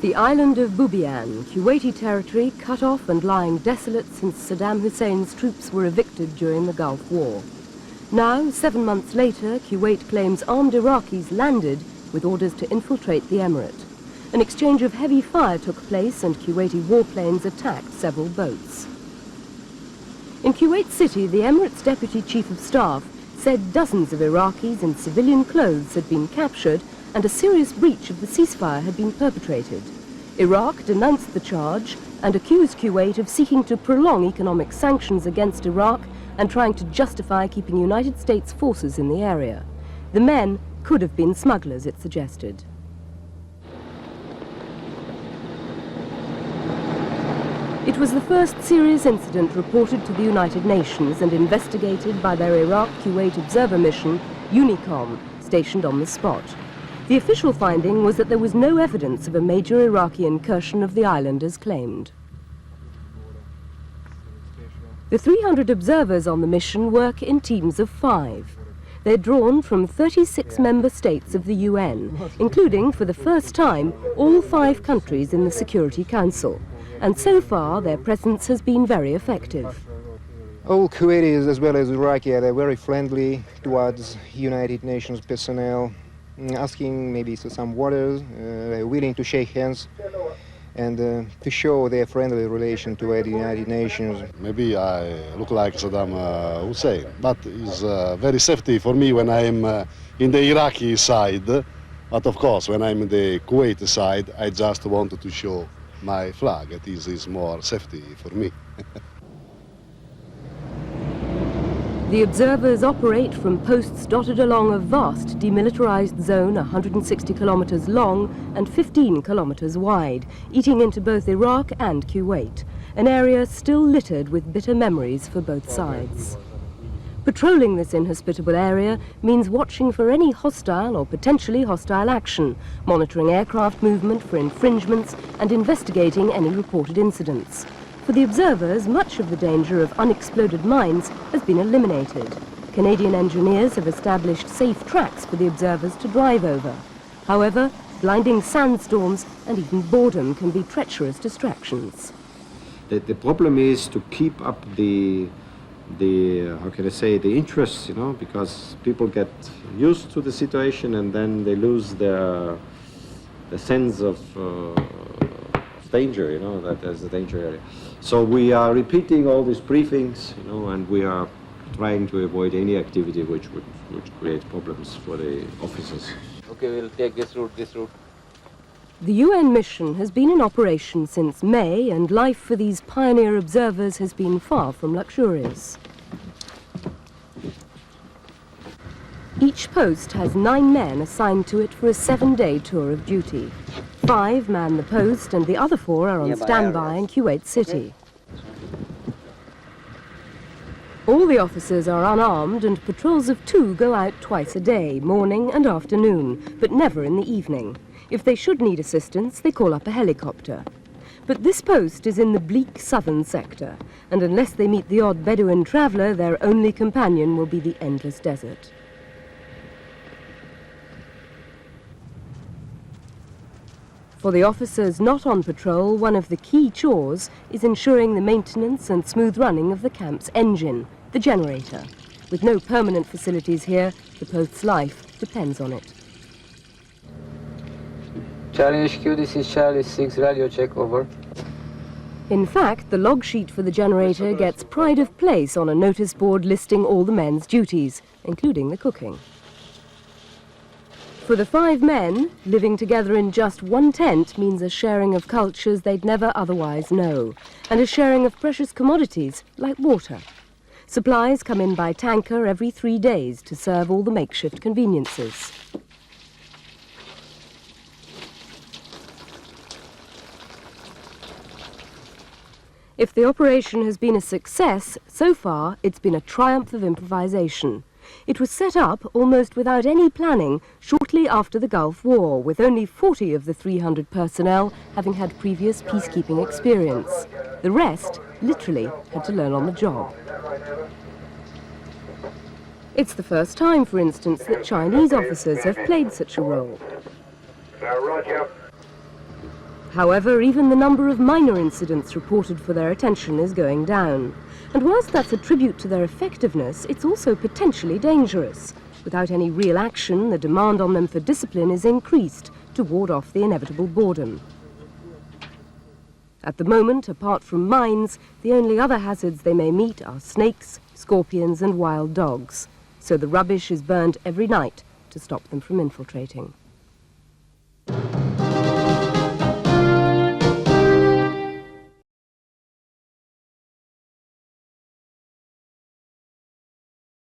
The island of Bubiyan, Kuwaiti territory, cut off and lying desolate since Saddam Hussein's troops were evicted during the Gulf War. Now, 7 months later, Kuwait claims armed Iraqis landed with orders to infiltrate the emirate. An exchange of heavy fire took place and Kuwaiti warplanes attacked several boats. In Kuwait City, the emirate's deputy chief of staff said dozens of Iraqis in civilian clothes had been captured and a serious breach of the ceasefire had been perpetrated. Iraq denounced the charge and accused Kuwait of seeking to prolong economic sanctions against Iraq and trying to justify keeping United States forces in the area. The men could have been smugglers, it suggested. It was the first serious incident reported to the United Nations and investigated by their Iraq-Kuwait observer mission, UNIKOM, stationed on the spot. The official finding was that there was no evidence of a major Iraqi incursion of the island as claimed. The 300 observers on the mission work in teams of 5. They're drawn from 36 member states of the UN, including, for the first time, all 5 countries in the Security Council. And so far, their presence has been very effective. All Kuwaitis, as well as Iraqi, are very friendly towards United Nations personnel, asking maybe for some water, willing to shake hands and to show their friendly relation toward the United Nations. Maybe I look like Saddam Hussein, but it's very safety for me when I'm in the Iraqi side. But of course, when I'm in the Kuwait side, I just wanted to show my flag. It is more safety for me. The observers operate from posts dotted along a vast demilitarized zone 160 kilometers long and 15 kilometers wide, eating into both Iraq and Kuwait, an area still littered with bitter memories for both sides. Patrolling this inhospitable area means watching for any hostile or potentially hostile action, monitoring aircraft movement for infringements and investigating any reported incidents. For the observers, much of the danger of unexploded mines has been eliminated. Canadian engineers have established safe tracks for the observers to drive over. However, blinding sandstorms and even boredom can be treacherous distractions. The problem is to keep up the how can I say, the interest, because people get used to the situation and then they lose the sense of danger, that there's a danger area. So we are repeating all these briefings, and we are trying to avoid any activity which creates problems for the officers. Okay, we'll take this route, The UN mission has been in operation since May, and life for these pioneer observers has been far from luxurious. Each post has 9 men assigned to it for a 7-day tour of duty. 5 man the post and the other 4 are on standby in Kuwait City. All the officers are unarmed and patrols of 2 go out twice a day, morning and afternoon, but never in the evening. If they should need assistance, they call up a helicopter. But this post is in the bleak southern sector, and unless they meet the odd Bedouin traveller, their only companion will be the endless desert. For the officers not on patrol, one of the key chores is ensuring the maintenance and smooth running of the camp's engine, the generator. With no permanent facilities here, the post's life depends on it. Charlie HQ, this is Charlie 6, radio check, over. In fact, the log sheet for the generator gets pride of place on a notice board listing all the men's duties, including the cooking. For the 5 men, living together in just one tent means a sharing of cultures they'd never otherwise know, and a sharing of precious commodities like water. Supplies come in by tanker every 3 days to serve all the makeshift conveniences. If the operation has been a success, so far it's been a triumph of improvisation. It was set up almost without any planning shortly after the Gulf War, with only 40 of the 300 personnel having had previous peacekeeping experience. The rest literally had to learn on the job. It's the first time, for instance, that Chinese officers have played such a role. However, even the number of minor incidents reported for their attention is going down. And whilst that's a tribute to their effectiveness, it's also potentially dangerous. Without any real action, the demand on them for discipline is increased to ward off the inevitable boredom. At the moment, apart from mines, the only other hazards they may meet are snakes, scorpions and wild dogs. So the rubbish is burned every night to stop them from infiltrating.